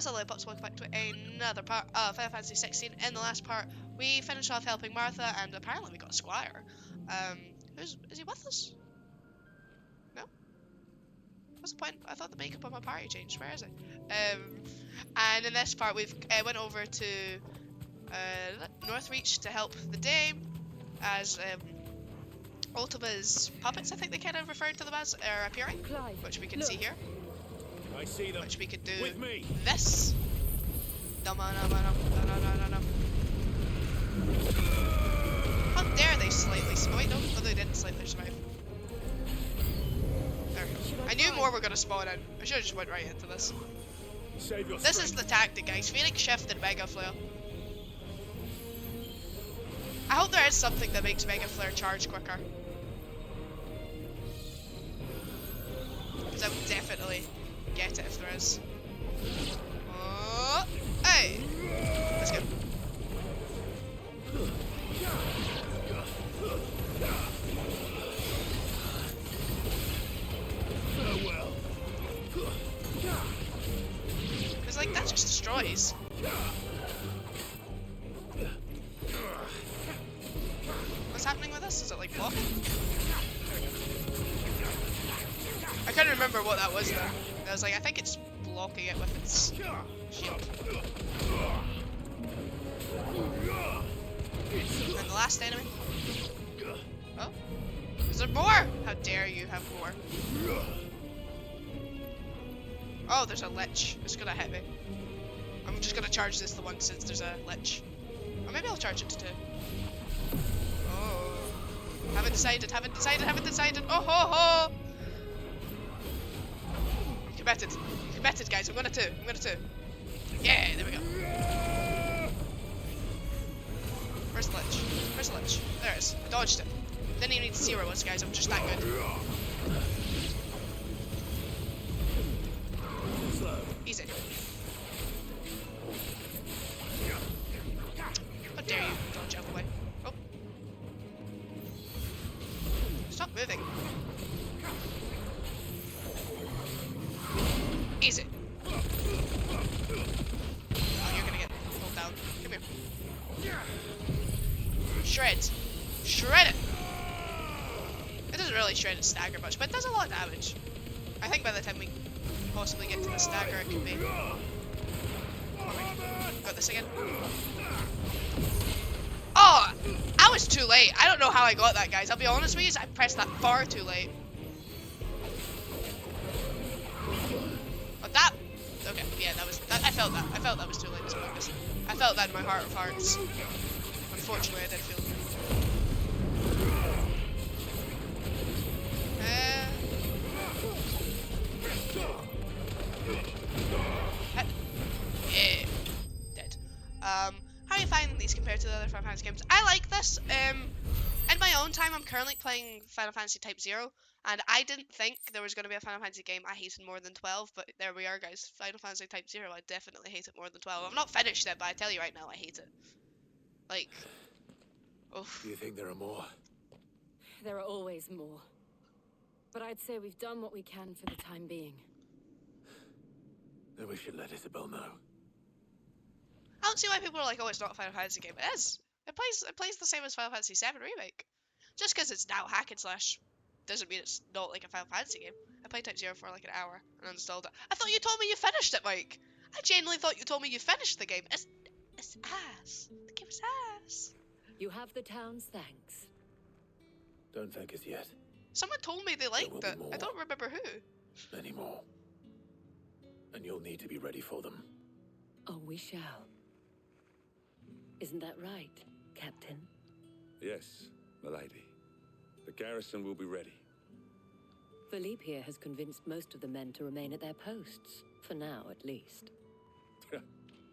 As a Lollipops, welcome back to another part of Final Fantasy 16. In the last part, we finished off helping Martha, and apparently we got a squire. Is he with us? No? What's the point? I thought the makeup on my party changed. Where is it? And in this part, we've went over to Northreach to help the Dame, as Ultima's puppets, I think they kind of referred to them as, are appearing, which we can see here. I see them. Which we could do with me. This. No. How dare they slightly spawn? Wait, no, they didn't slightly survive. There. I knew more were gonna spawn in. I should have just went right into this. Save your This is the tactic, guys. Phoenix Shift and Mega Flare. I hope there is something that makes Mega Flare charge quicker. Because I would definitely get it if there is. Oh, hey! Let's go. Farewell. Because, like, that just destroys. What's happening with this? Is it, like, blocking? I couldn't remember what that was, though. I was like, I think it's blocking it with its shield. And the last enemy. Oh? Is there more? How dare you have more? Oh, there's a lich. It's gonna hit me. I'm just gonna charge this the one since there's a lich. Or maybe I'll charge it to 2. Oh. Haven't decided. Oh ho ho! Committed, guys. I'm gonna 2. Yeah, there we go. Where's the lich? There it is. I dodged it. Didn't even need to see where it was, guys. I'm just that good. Easy. How dare you? Don't jump away. Oh. Stop moving. Easy. Oh, you're gonna get pulled down. Come here. Shred it! It doesn't really shred its stagger much, but it does a lot of damage. I think by the time we possibly get to the stagger, it could be... Got this again. Oh! I was too late. I don't know how I got that, guys. I'll be honest with you, I pressed that far too late. That, okay, yeah, I felt that was too late as well. I felt that in my heart of hearts. Unfortunately, I did feel it. Yeah, dead. How are you finding these compared to the other Final Fantasy games? I like this. In my own time, I'm currently playing Final Fantasy Type 0. And I didn't think there was going to be a Final Fantasy game I hated more than 12, but there we are, guys. Final Fantasy Type 0, I definitely hate it more than 12. I've not finished it, but I tell you right now, I hate it. Like, oof. Do you think there are more? There are always more. But I'd say we've done what we can for the time being. Then we should let Isabel know. I don't see why people are like, oh, it's not a Final Fantasy game. It is. It plays the same as Final Fantasy 7 Remake. Just because it's now hack and slash doesn't mean it's not like a Final Fantasy game. I played Type 0 for like an hour and installed it. I thought you told me you finished it, Mike. I genuinely thought you told me you finished the game. It's ass. The game is ass. You have the town's thanks. Don't thank us yet. Someone told me they liked it. I don't remember who. Many more. And you'll need to be ready for them. Oh, we shall. Isn't that right, Captain? Yes, milady. The garrison will be ready. Philippe here has convinced most of the men to remain at their posts. For now, at least.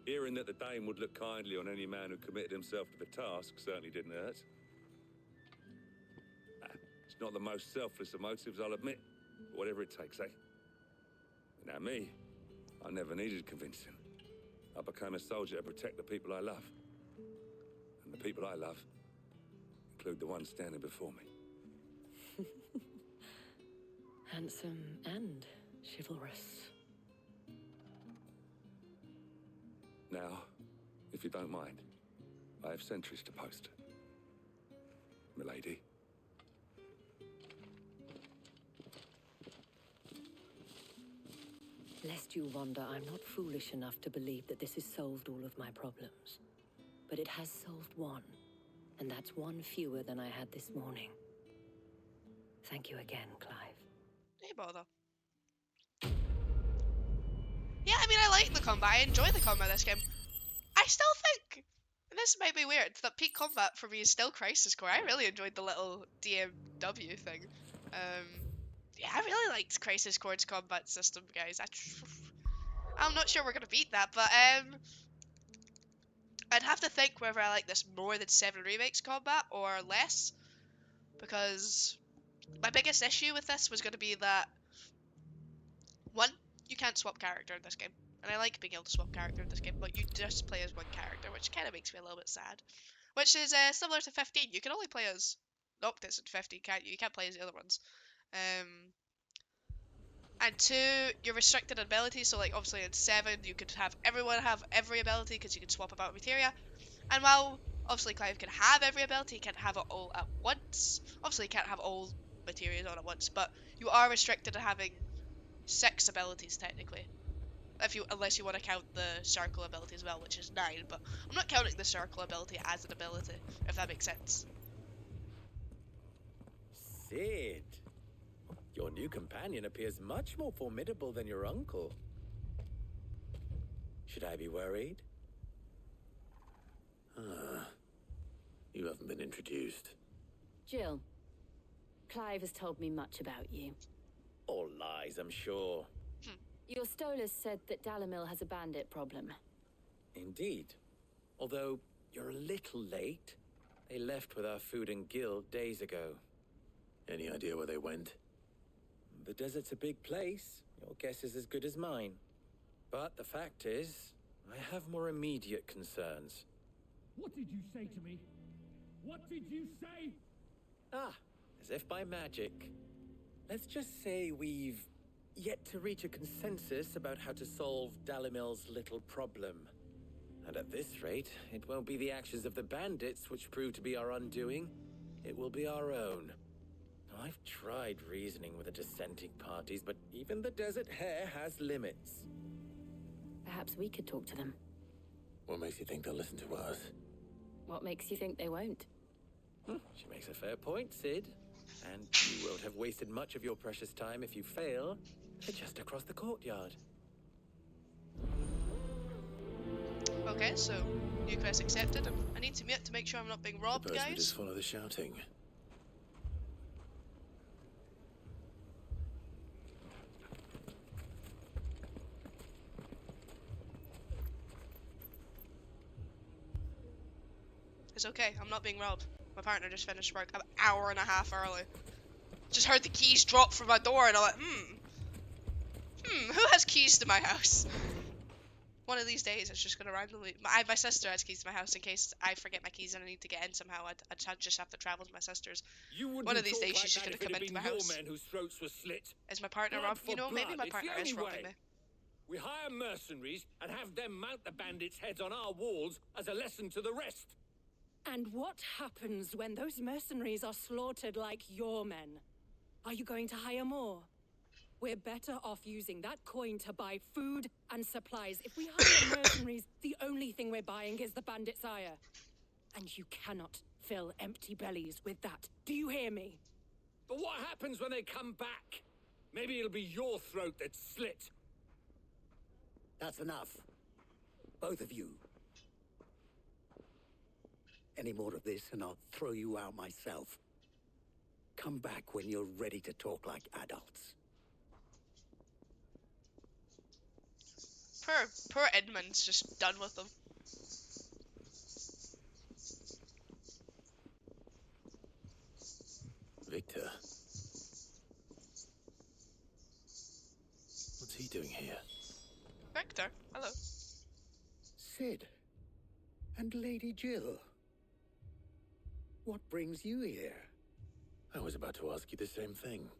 Hearing that the Dame would look kindly on any man who committed himself to the task certainly didn't hurt. It's not the most selfless of motives, I'll admit. But whatever it takes, eh? Now me, I never needed convincing. I became a soldier to protect the people I love. And the people I love include the ones standing before me. Handsome and chivalrous. Now, if you don't mind, I have sentries to post. Milady. Lest you wonder, I'm not foolish enough to believe that this has solved all of my problems. But it has solved one, and that's one fewer than I had this morning. Thank you again, Clive. No bother. Yeah, I mean, I like the combat. I enjoy the combat of this game. I still think, and this might be weird, that peak combat for me is still Crisis Core. I really enjoyed the little DMW thing. Yeah, I really liked Crisis Core's combat system, guys. I'm not sure we're gonna beat that, but I'd have to think whether I like this more than 7 Remakes combat or less, because my biggest issue with this was going to be that, one, you can't swap character in this game. And I like being able to swap character in this game, but you just play as one character, which kind of makes me a little bit sad. Which is similar to 15. You can only play as Noctis in 15, can't you? You can't play as the other ones. And two, you're restricted in abilities, so like obviously in 7 you could have everyone have every ability because you can swap about materia. And while obviously Clive can have every ability, he can't have it all at once. Obviously he can't have all materials on at once, but you are restricted to having 6 abilities technically. Unless you want to count the circle ability as well, which is 9, but I'm not counting the circle ability as an ability, if that makes sense. Sid, your new companion appears much more formidable than your uncle. Should I be worried? You haven't been introduced. Jill, Clive has told me much about you. All lies, I'm sure. Your Stolas said that Dalimil has a bandit problem. Indeed. Although, you're a little late. They left with our food and guild days ago. Any idea where they went? The desert's a big place. Your guess is as good as mine. But the fact is, I have more immediate concerns. What did you say to me? What did you say? Ah, as if by magic. Let's just say we've yet to reach a consensus about how to solve Dalimil's little problem. And at this rate, it won't be the actions of the bandits which prove to be our undoing. It will be our own. I've tried reasoning with the dissenting parties, but even the Desert Hare has limits. Perhaps we could talk to them. What makes you think they'll listen to us? What makes you think they won't? She makes a fair point, Sid. And you won't have wasted much of your precious time if you fail. They're just across the courtyard. Okay, so new quest accepted. I need to mute to make sure I'm not being robbed, Suppose we guys. just follow the shouting. It's okay, I'm not being robbed. My partner just finished work an hour and a half early. Just heard the keys drop from my door and I'm like, who has keys to my house? One of these days it's just gonna randomly... My sister has keys to my house in case I forget my keys and I need to get in somehow. I'd just have to travel to my sister's. One of these days she's just gonna come into my house. Men whose throats were slit. Is my partner Blood robbed? You for know, maybe blood. my It's partner the is only robbing way. me. We hire mercenaries and have them mount the bandits' heads on our walls as a lesson to the rest. And what happens when those mercenaries are slaughtered like your men? Are you going to hire more? We're better off using that coin to buy food and supplies. If we hire mercenaries, the only thing we're buying is the bandits' ire. And you cannot fill empty bellies with that. Do you hear me? But what happens when they come back? Maybe it'll be your throat that's slit. That's enough. Both of you. Any more of this and I'll throw you out myself. Come back when you're ready to talk like adults. Poor Edmund's just done with them. Victor. What's he doing here? Victor, hello. Sid. And Lady Jill. What brings you here? I was about to ask you the same thing.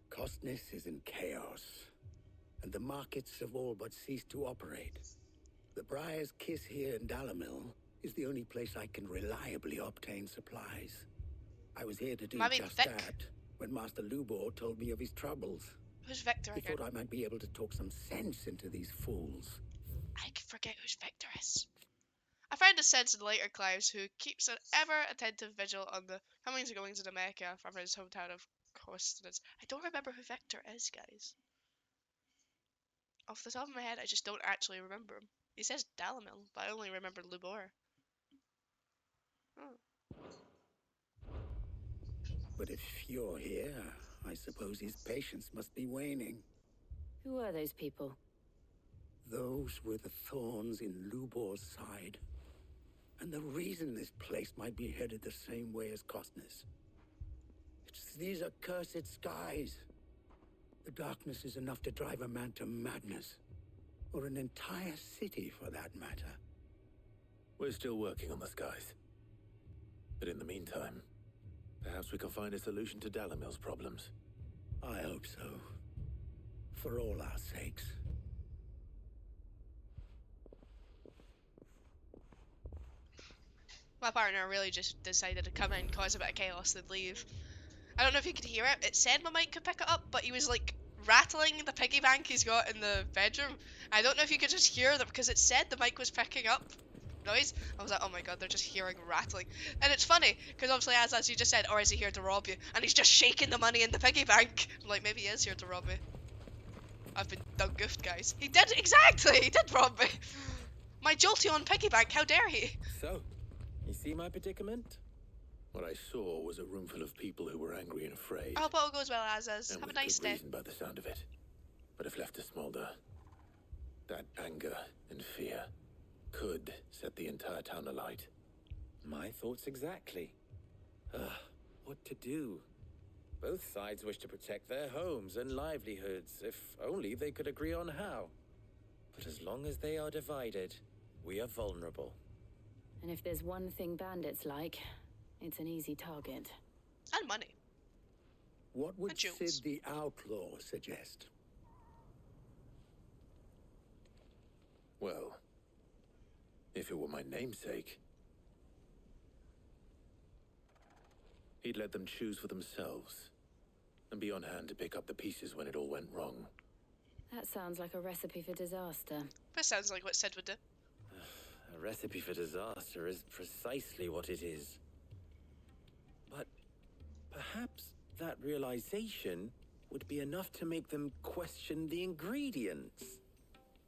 Costness is in chaos, and the markets have all but ceased to operate. The Briar's Kiss here in Dalimil is the only place I can reliably obtain supplies. I was here to do Maybe just Vic. that when Master Lubor told me of his troubles. Who's Victor He again? thought I might be able to talk some sense into these fools. I forget who's Victor is. A friend has said to the later Clives, who keeps an ever-attentive vigil on the comings and goings of the Mecca from his hometown of Costance. I don't remember who Victor is, guys. Off the top of my head, I just don't actually remember him. He says Dalimil, but I only remember Lubor. Oh. But if you're here, I suppose his patience must be waning. Who are those people? Those were the thorns in Lubor's side. And the reason this place might be headed the same way as Costner's. It's these accursed skies. The darkness is enough to drive a man to madness. Or an entire city, for that matter. We're still working on the skies. But in the meantime, perhaps we can find a solution to Dalimil's problems. I hope so. For all our sakes. My partner really just decided to come in, cause a bit of chaos, then leave. I don't know if you could hear it. It said my mic could pick it up, but he was like rattling the piggy bank he's got in the bedroom. I don't know if you could just hear that because it said the mic was picking up noise. I was like, oh my god, they're just hearing rattling. And it's funny because obviously, as you just said, or is he here to rob you? And he's just shaking the money in the piggy bank. I'm like, maybe he is here to rob me. I've been done goofed, guys. He did exactly. He did rob me. My Jolteon piggy bank. How dare he? So, you see my predicament? What I saw was a room full of people who were angry and afraid. I hope it all goes well, as is. And Have a with nice good day. reason by the sound of it. But if left to smolder, that anger and fear could set the entire town alight. My thoughts exactly. What to do? Both sides wish to protect their homes and livelihoods, if only they could agree on how. But as long as they are divided, we are vulnerable. And if there's one thing bandits like, it's an easy target. And money. What would And jewels. Sid the Outlaw suggest? Well, if it were my namesake, he'd let them choose for themselves and be on hand to pick up the pieces when it all went wrong. That sounds like a recipe for disaster. That sounds like what Sid would do. A recipe for disaster is precisely what it is. But perhaps that realization would be enough to make them question the ingredients.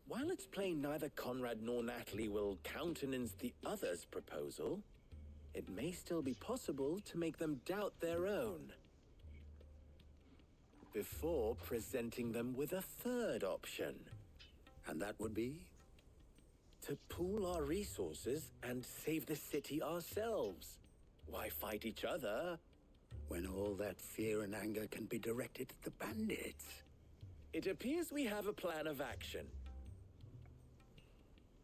While it's plain neither Conrad nor Natalie will countenance the other's proposal, it may still be possible to make them doubt their own. Before presenting them with a third option. And that would be? To pool our resources and save the city ourselves. Why fight each other? When all that fear and anger can be directed at the bandits. It appears we have a plan of action.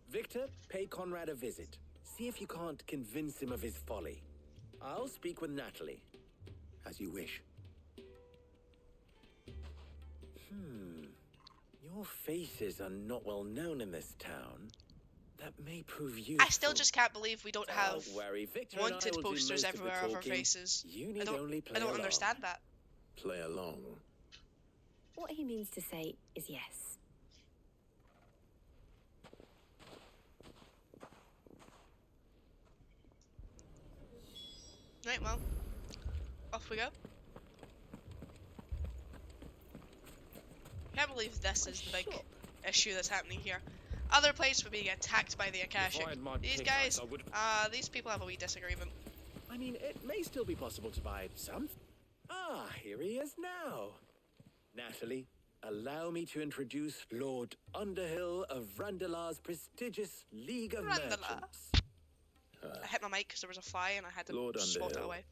Victor, pay Conrad a visit. See if you can't convince him of his folly. I'll speak with Natalie. As you wish. Your faces are not well known in this town. That may prove useful. I still just can't believe we don't have Don't worry, Victor and I wanted will do posters most of the everywhere of our talking. faces. You need only play I don't along. understand that. Play along. What he means to say is yes. Right, well, off we go. Can't believe this is the big issue that's happening here. Other place would be attacked by the Akashic. These guys, these people have a wee disagreement. I mean, it may still be possible to buy some. Ah, here he is now. Natalie, allow me to introduce Lord Underhill of Randalar's prestigious League of Randalar. Merchants. I hit my mic because there was a fly and I had to Lord swat it Underhill. away.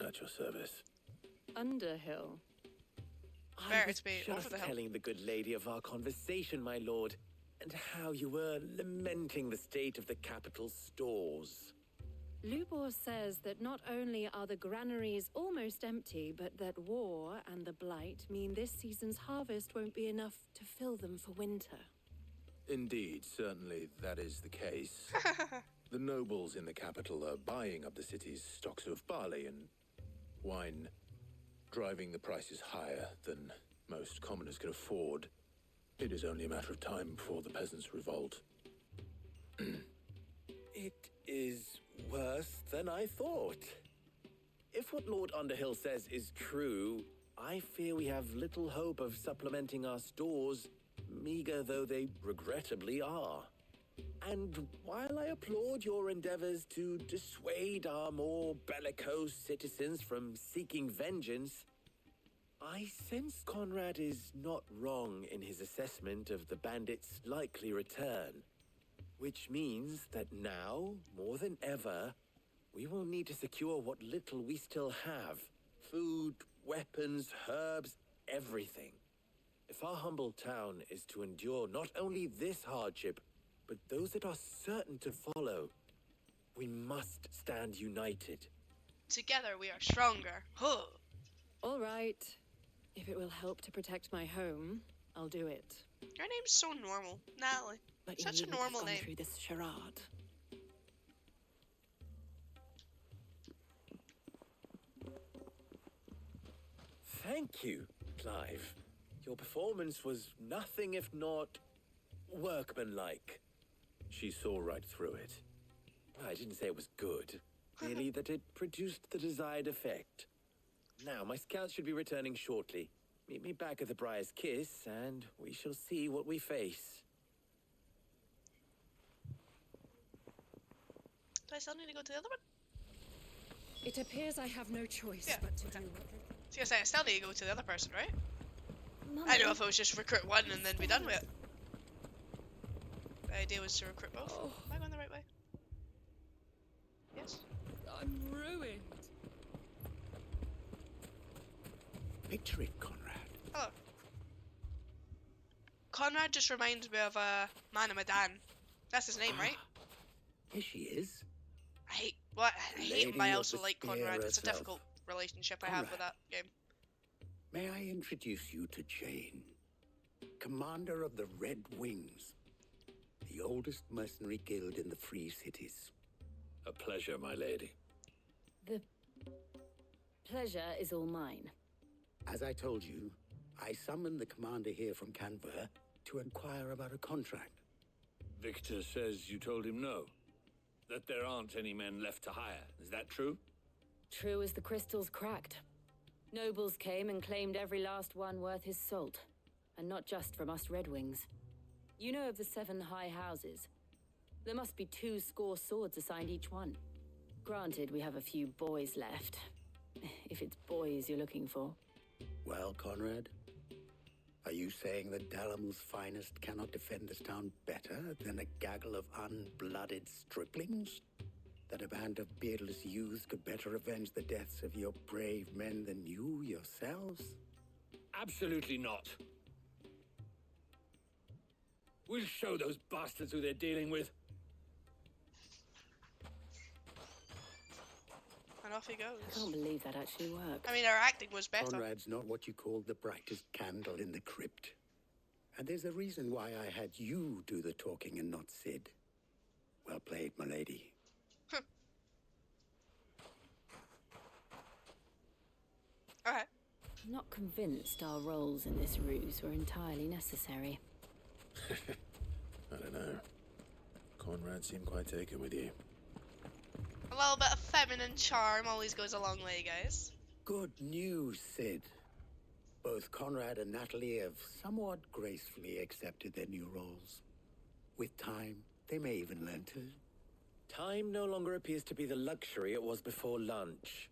At your service. Underhill. Fair, I was it's me, just over the hill. telling the good lady of our conversation, my lord, and how you were lamenting the state of the capital's stores. Lubor says that not only are the granaries almost empty, but that war and the blight mean this season's harvest won't be enough to fill them for winter. Indeed, certainly that is the case. The nobles in the capital are buying up the city's stocks of barley and wine, driving the prices higher than most commoners can afford. It is only a matter of time before the peasants revolt. It is worse than I thought. If what Lord Underhill says is true, I fear we have little hope of supplementing our stores, meager though they regrettably are. And while I applaud your endeavors to dissuade our more bellicose citizens from seeking vengeance, I sense Conrad is not wrong in his assessment of the bandits' likely return. Which means that now, more than ever, we will need to secure what little we still have. Food, weapons, herbs, everything. If our humble town is to endure not only this hardship, but those that are certain to follow, we must stand united. Together we are stronger. Huh. All right. If it will help to protect my home, I'll do it. Your name's so normal, Natalie. But you Such a needn't have normal gone name. through this charade. Thank you, Clive. Your performance was nothing if not workmanlike. She saw right through it. I didn't say it was good, merely that it produced the desired effect. Now, my scouts should be returning shortly. Meet me back at the Briar's Kiss, and we shall see what we face. Do I still need to go to the other one? It appears I have no choice Yeah, but to okay. do I was gonna say, I still need to go to the other person, right? Mummy, I know if it was just recruit one and then be done with it. The idea was to recruit both. Oh. Am I going the right way? Yes? I'm ruined. Picture it, Conrad. Oh. Conrad just reminds me of Man of Medan. That's his name, right? Here she is. I hate what I hate him, but I Lady of also the like Spear Conrad. It's a herself. difficult relationship I have with Conrad. that game. May I introduce you to Jane, commander of the Red Wings, the oldest mercenary guild in the Free Cities. A pleasure, my lady. The pleasure is all mine. As I told you, I summoned the commander here from Canberra to inquire about a contract. Victor says you told him no. That there aren't any men left to hire. Is that true? True as the crystals cracked. Nobles came and claimed every last one worth his salt. And not just from us Red Wings. You know of the 7 high houses. There must be 2 swords assigned each one. Granted, we have a few boys left. If it's boys you're looking for. Well, Conrad, are you saying that Dalimil's finest cannot defend this town better than a gaggle of unblooded striplings? That a band of beardless youths could better avenge the deaths of your brave men than you yourselves? Absolutely not. We'll show those bastards who they're dealing with. And off he I goes. can't believe that actually worked. I mean, our acting was better. Conrad's not what you call the brightest candle in the crypt. And there's a reason why I had you do the talking and not Sid. Well played, my lady. Alright. I'm not convinced our roles in this ruse were entirely necessary. I don't know. Conrad seemed quite taken with you. A little bit of feminine charm always goes a long way, guys. Good news, Sid. Both Conrad and Natalie have somewhat gracefully accepted their new roles. With time, they may even learn to. Time no longer appears to be the luxury it was before lunch.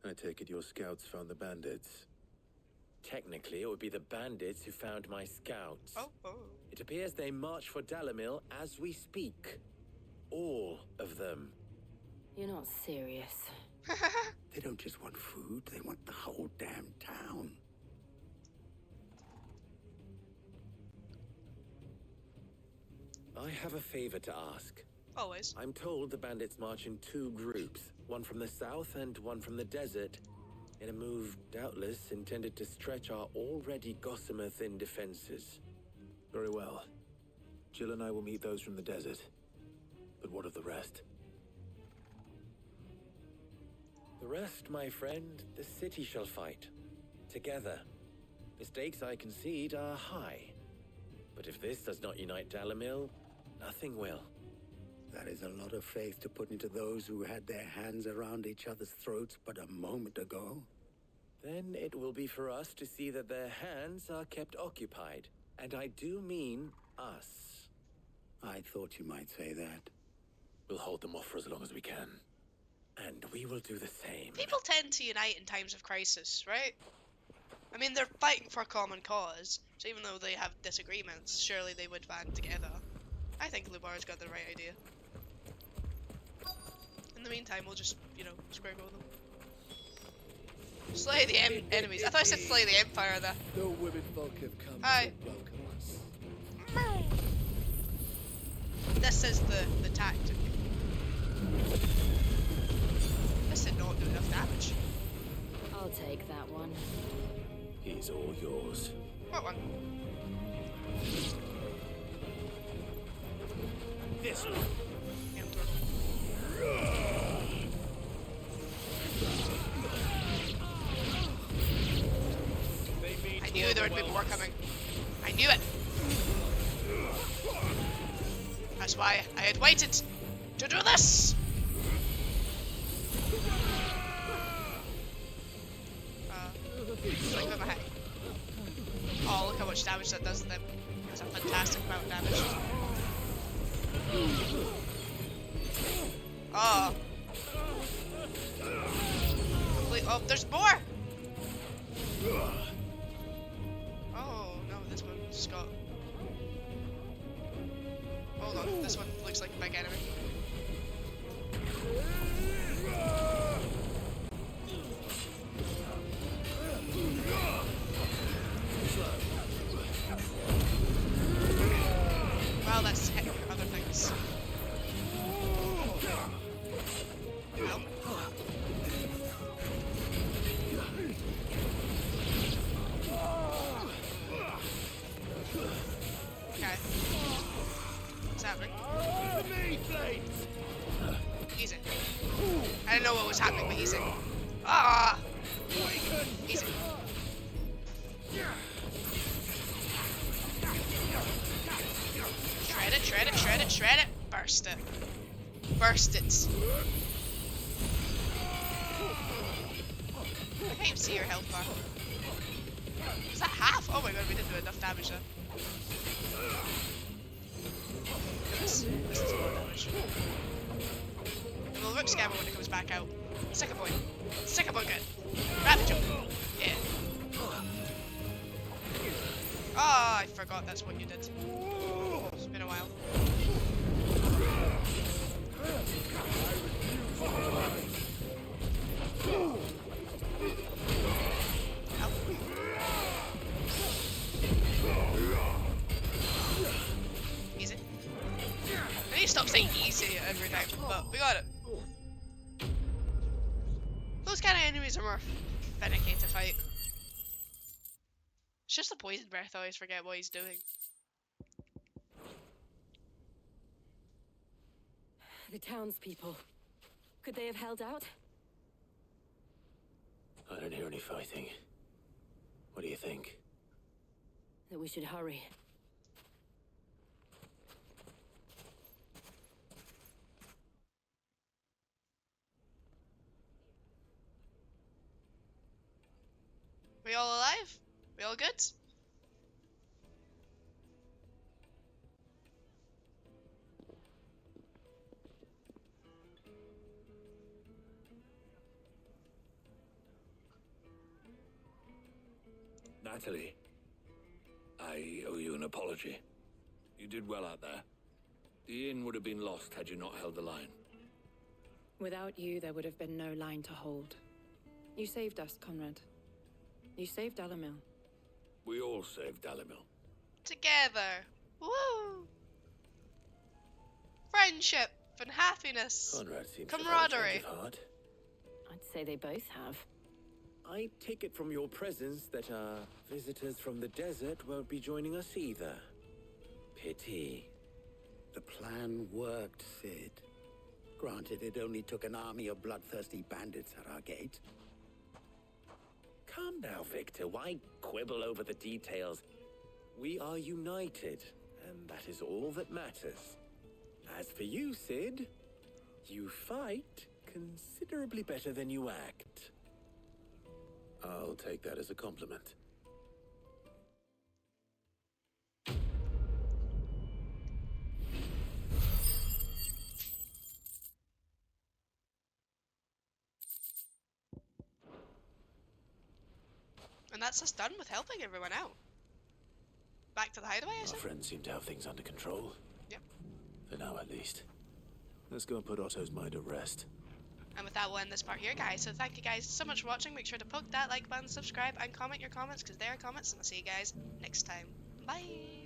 I take it your scouts found the bandits. Technically, it would be the bandits who found my scouts. Oh. It appears they march for Dalimil as we speak. All of them. You're not serious. They don't just want food, they want the whole damn town. I have a favor to ask. Always. I'm told the bandits march in 2 groups, one from the south and one from the desert, in a move doubtless intended to stretch our already gossamer thin defenses. Very well. Jill and I will meet those from the desert. But what of the rest? The rest, my friend, the city shall fight. Together. The stakes, I concede, are high. But if this does not unite Dalimil, nothing will. That is a lot of faith to put into those who had their hands around each other's throats but a moment ago. Then it will be for us to see that their hands are kept occupied. And I do mean us. I thought you might say that. We'll hold them off for as long as we can. And we will do the same. People tend to unite in times of crisis, right? I mean, they're fighting for a common cause, so even though they have disagreements, surely they would band together. I think Lubar's got the right idea. In the meantime, we'll just, you know, square go them. Slay the enemies. I thought I said slay the Empire there. No women folk have come Hi. to welcome us. This is the tactic. This did not do enough damage. I'll take that one. He's all yours. What one? This one. I knew there would be more coming. I knew it. That's why I had waited to do this. Like with my head. Oh, look how much damage that does to them. That's a fantastic amount of damage. Oh. Oh, there's more! Oh, no, this one's got... Hold on, this one looks like a big enemy. Well, that's hitting other things. Well. Okay. What's happening? Easy. I didn't know what was happening, but easy. Ah! Easy. Shred it, shred it, shred it, shred it. Burst it. Burst it. I can't even see your health bar. Is that half? Oh my god, we didn't do enough damage there. This is more damage. We'll look scammer when it comes back out. Second point. Second point good. Rapid jump. Yeah. Oh, I forgot that's what you did. It's been a while. Easy. I need to stop saying easy every time, but we got it. Those kind of enemies are more finicky to fight. It's just the poison breath, I always forget what he's doing. The townspeople. Could they have held out? I don't hear any fighting. What do you think? That we should hurry. We all alive? We all good? Natalie, I owe you an apology. You did well out there. The inn would have been lost had you not held the line. Without you, there would have been no line to hold. You saved us, Conrad. You saved Dalimil. We all saved Dalimil. Together. Woo! Friendship and happiness. Conrad seems Camaraderie. to have a change of heart. I'd say they both have. I take it from your presence that our visitors from the desert won't be joining us either. pity. The plan worked, Sid. Granted, it only took an army of bloodthirsty bandits at our gate. Calm now, Victor. Why quibble over the details? We are united, and that is all that matters. As for you, Sid, you fight considerably better than you act. I'll take that as a compliment. And that's us done with helping everyone out. Back to the hideaway, I Our said? friends seem to have things under control. Yep. For now, at least. Let's go and put Otto's mind at rest. And with that, we'll end this part here, guys. So thank you guys so much for watching. Make sure to poke that like button, subscribe, and comment your comments, because they are comments. And I'll see you guys next time. Bye!